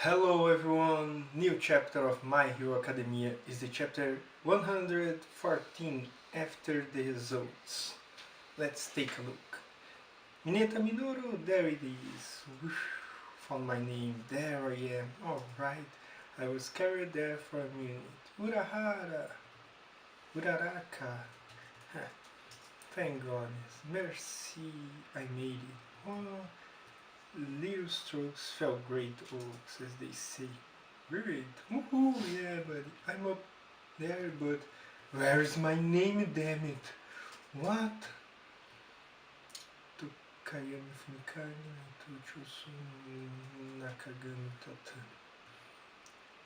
Hello everyone! New chapter of My Hero Academia is the chapter 114 after the results. Let's take a look. Mineta Minoru, there it is. Whoosh, found my name, there I am. Alright, I was carried there for a minute. Urahara, Uraraka. Huh. Thank goodness. Merci, I made it. Oh, little strokes fell great oaks, as they say. Great. Woohoo, yeah, buddy. I'm up there, but where is my name, damn it? What? Tokayami Fumikami, Tochosu Nakagami Tatami.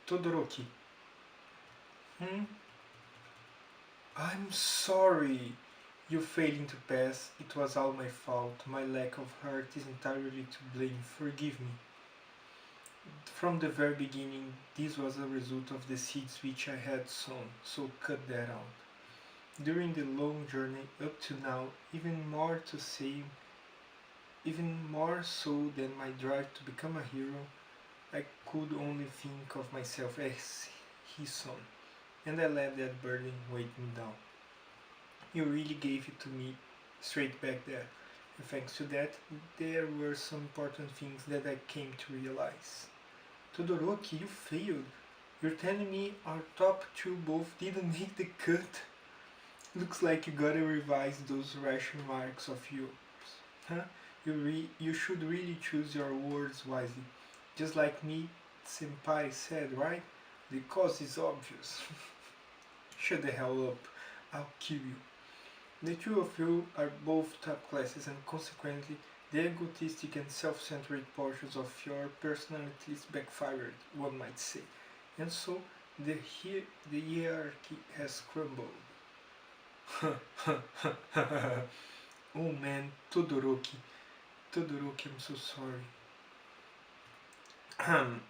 Todoroki. I'm sorry. You failing to pass, it was all my fault. My lack of heart is entirely to blame. Forgive me. From the very beginning, this was a result of the seeds which I had sown, so cut that out. During the long journey up to now, even more so than my drive to become a hero, I could only think of myself as his son, and I let that burden weigh me down. You really gave it to me straight back there, and thanks to that, there were some important things that I came to realize. Todoroki, you failed. You're telling me our top two both didn't make the cut? Looks like you gotta revise those ration marks of yours. Huh? You should really choose your words wisely. Just like me, Senpai said, right? The cause is obvious. Shut the hell up. I'll kill you. The two of you are both top classes and consequently the egotistic and self-centered portions of your personalities backfired, one might say, and so the hierarchy has crumbled. Oh man, Todoroki, I'm so sorry.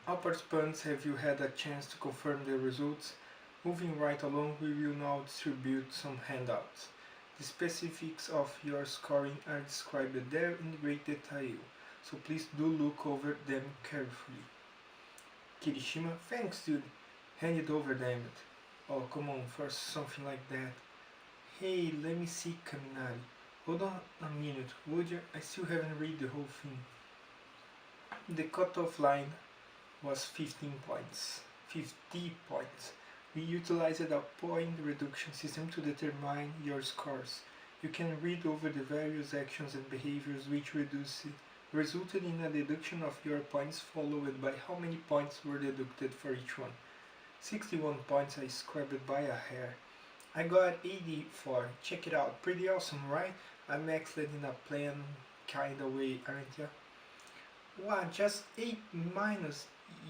All participants, have you had a chance to confirm the results? Moving right along, we will now distribute some handouts. The specifics of your scoring are described there in great detail, so please do look over them carefully. Kirishima, thanks dude. Hand it over, damn it. Oh, come on, for something like that. Hey, let me see Kaminari. Hold on a minute, would you? I still haven't read the whole thing. The cutoff line was 15 points. 50 points. We utilized a point reduction system to determine your scores. You can read over the various actions and behaviors which resulted in a deduction of your points followed by how many points were deducted for each one. 61 points I scrubbed by a hair. I got 84. Check it out. Pretty awesome, right? I'm excellent in a plan kinda way, aren't ya? What, just 8 minus?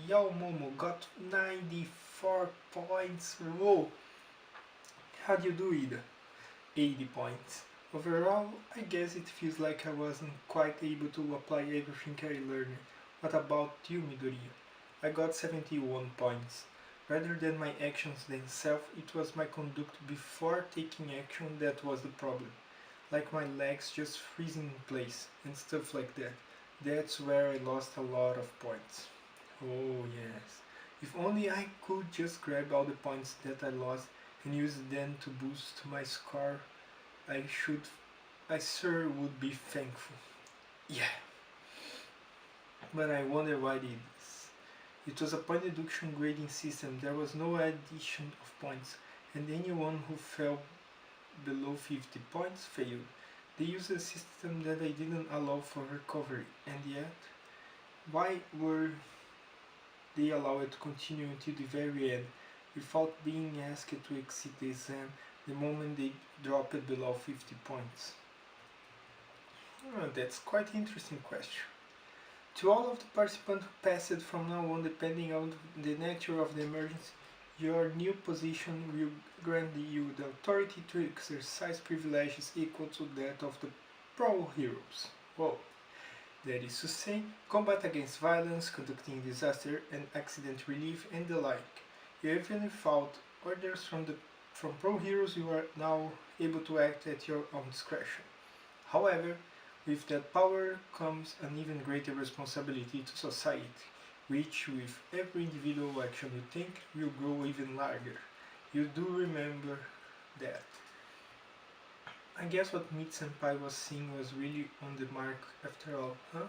Yo Momo got 94 points. Whoa! How'd you do it? 80 points. Overall, I guess it feels like I wasn't quite able to apply everything I learned. What about you, Midoriya? I got 71 points. Rather than my actions themselves, it was my conduct before taking action that was the problem. Like my legs just freezing in place and stuff like that. That's where I lost a lot of points. Oh yes. If only I could just grab all the points that I lost and use them to boost my score, I sure would be thankful. Yeah. But I wonder why it is. It was a point deduction grading system. There was no addition of points, and anyone who fell below 50 points failed. They used a system that I didn't allow for recovery, and yet, why were they allowed to continue until the very end, without being asked to exit the exam the moment they dropped below 50 points? That's quite an interesting question. To all of the participants who passed from now on, depending on the nature of the emergency, your new position will grant you the authority to exercise privileges equal to that of the pro heroes. Whoa. That is to say, combat against violence, conducting disaster and accident relief, and the like. Even without orders from pro heroes, you are now able to act at your own discretion. However, with that power comes an even greater responsibility to society. which with every individual action you take will grow even larger. You do remember that. I guess what Meat Senpai was seeing was really on the mark after all, huh?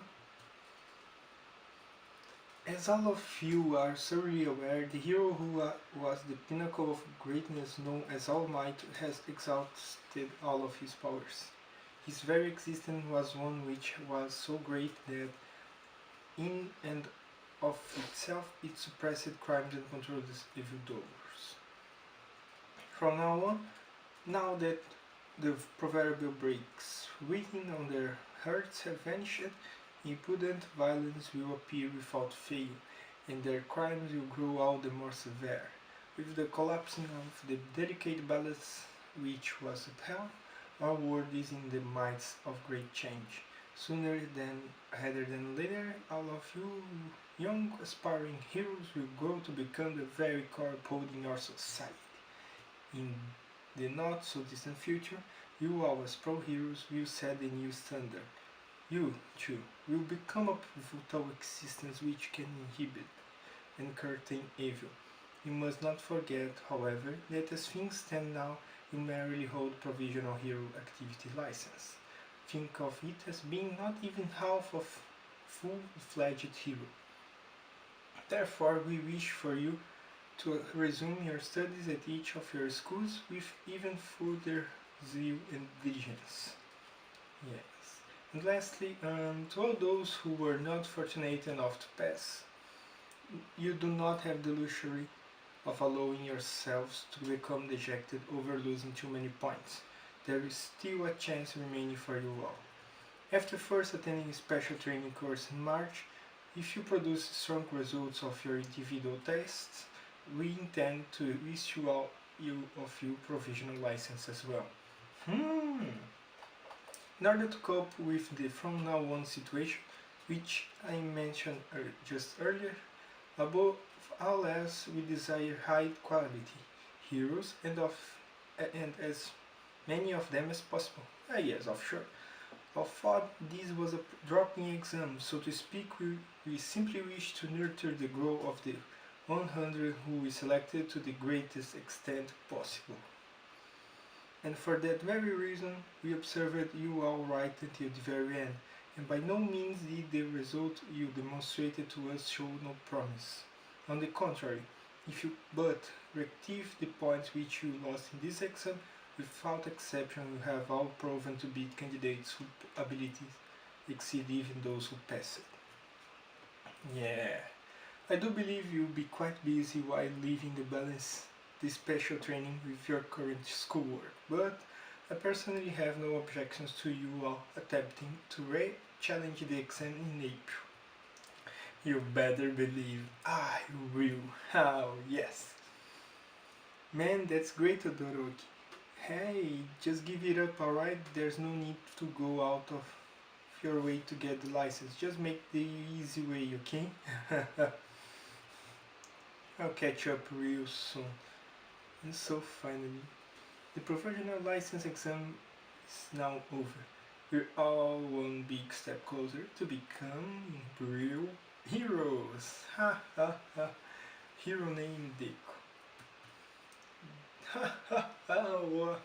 As all of you are thoroughly aware, the hero who was the pinnacle of greatness known as All Might has exhausted all of his powers. His very existence was one which was so great that in and of itself it suppressed crimes and controlled evildoers. From now on, now that the proverbial brakes written on their hearts have vanished, impudent violence will appear without fail, and their crimes will grow all the more severe. With the collapsing of the delicate balance which was upheld, our world is in the midst of great change. Sooner than rather than later, all of you young aspiring heroes will grow to become the very core upholding our society. In the not so distant future, you all as pro heroes will set the new standard. You, too, will become a pivotal existence which can inhibit and curtain evil. You must not forget, however, that as things stand now, you merely hold provisional hero activity license. Think of it as being not even half of full-fledged hero. Therefore, we wish for you to resume your studies at each of your schools with even further zeal and diligence. Yes. And lastly, to all those who were not fortunate enough to pass, you do not have the luxury of allowing yourselves to become dejected over losing too many points. There is still a chance remaining for you all. After first attending a special training course in March, if you produce strong results of your individual tests, we intend to issue all of you provisional license as well. In order to cope with the from now on situation, which I mentioned just earlier, above all else we desire high quality heroes and as many of them as possible. Yes, of sure. I thought this was a dropping exam, so to speak. We simply wish to nurture the growth of the 100 who we selected to the greatest extent possible. And for that very reason, we observed you all right until the very end, and by no means did the result you demonstrated to us show no promise. On the contrary, if you but rectify the points which you lost in this exam, without exception you have all proven to be candidates whose abilities exceed even those who pass it. Yeah, I do believe you'll be quite busy while leaving the special training with your current schoolwork, but I personally have no objections to you all attempting to challenge the exam in April. You better believe I will. Oh, yes. Man, that's great, Todoroki. Hey, just give it up, alright? There's no need to go out of your way to get the license. Just make the easy way, okay? I'll catch up real soon. And so finally, the professional license exam is now over. We're all one big step closer to become real heroes. Ha ha ha. Hero named Deku. Ha ha ha. Wow.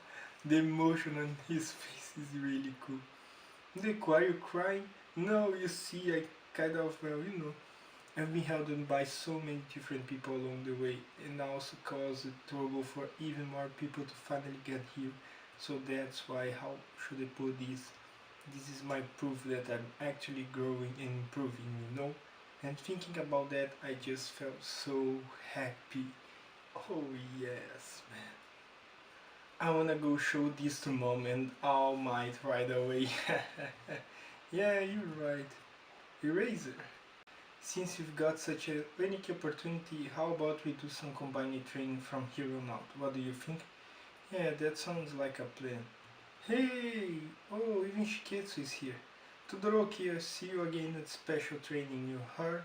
The emotion on his face is really cool. Deku, are you crying? No, you see, I kind of, I've been held on by so many different people along the way, and also caused trouble for even more people to finally get here. So that's why, how should I put this? This is my proof that I'm actually growing and improving. And thinking about that, I just felt so happy. Oh yes, man. I wanna go show this to Mom and All Might right away. Yeah, you're right. Eraser. Since you've got such a unique opportunity, how about we do some combined training from here on out? What do you think? Yeah, that sounds like a plan. Hey! Oh, even Shiketsu is here. Todoroki, I see you again at special training, you heard?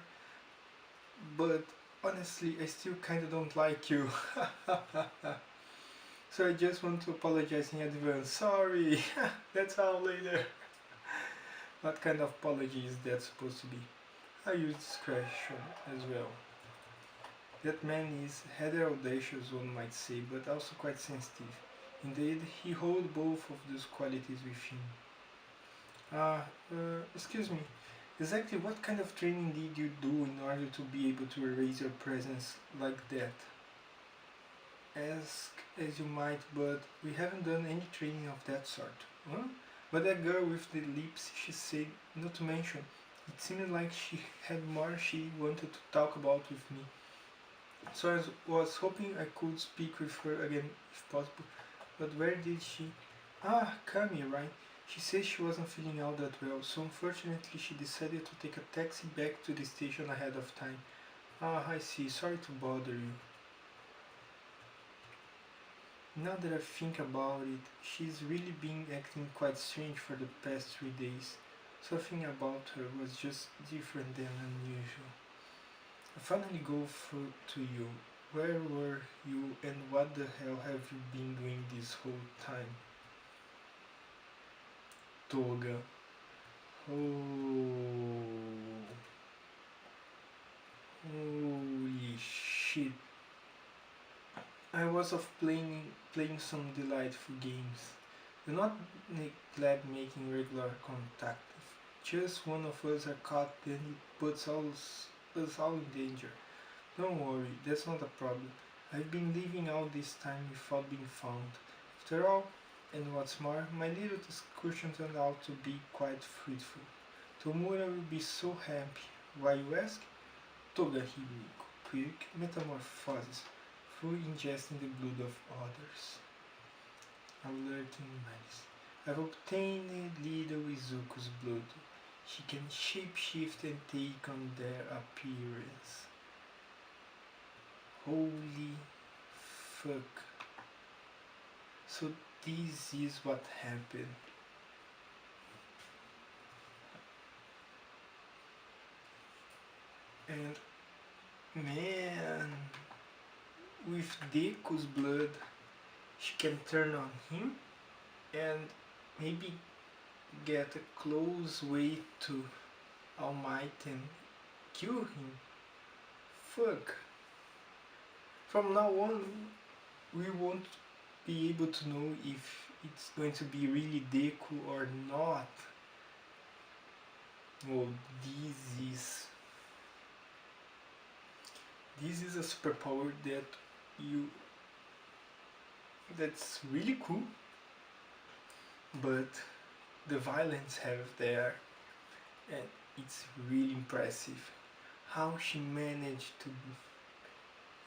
But honestly, I still kinda don't like you. So I just want to apologize in advance. Sorry! That's all later. What kind of apology is that supposed to be? I use discretion as well. That man is rather audacious, one might say, but also quite sensitive. Indeed, he holds both of those qualities within. Excuse me. Exactly what kind of training did you do in order to be able to erase your presence like that? Ask as you might, but we haven't done any training of that sort. Huh? But that girl with the lips, she said, not to mention, it seemed like she had more she wanted to talk about with me. So I was hoping I could speak with her again if possible. But where did she? Ah, Kami, right? She says she wasn't feeling all that well, so unfortunately she decided to take a taxi back to the station ahead of time. Ah, I see. Sorry to bother you. Now that I think about it, she's really been acting quite strange for the past 3 days. Something about her was just different than unusual. I finally go through to you. Where were you and what the hell have you been doing this whole time? Toga. Oh. Holy shit. I was off playing some delightful games. Do not neglect making regular contact. If just one of us are caught, then it puts us all in danger. Don't worry, that's not a problem. I've been living all this time without being found. After all, and what's more, my little excursion turned out to be quite fruitful. Tomura will be so happy. Why you ask? Toga Himiko, quick metamorphosis through ingesting the blood of others. Alerting malice. I've obtained little Izuku's blood. She can shapeshift and take on their appearance. Holy fuck. So this is what happened. And man, with Deku's blood, she can turn on him and maybe get a close way to All Might and kill him. Fuck. From now on, we won't be able to know if it's going to be really Deku or not. Oh, this is a superpower that's really cool, but the violence have there, and it's really impressive how she managed to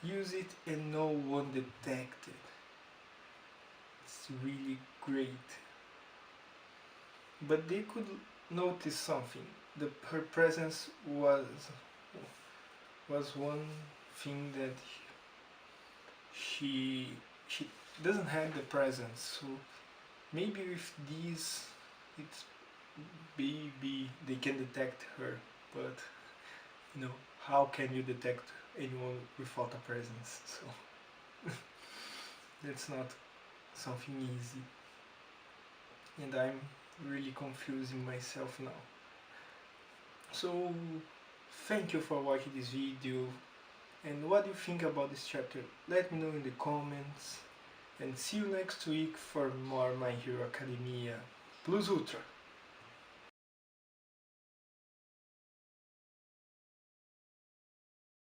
use it and no one detected. It's really great. But they could notice something. Her presence was one thing that she doesn't have the presence. So maybe with these, it's maybe they can detect her. But how can you detect anyone without a presence? So that's not something easy, and I'm really confusing myself now. So thank you for watching this video, and what do you think about this chapter? Let me know in the comments, and see you next week for more My Hero Academia Plus Ultra.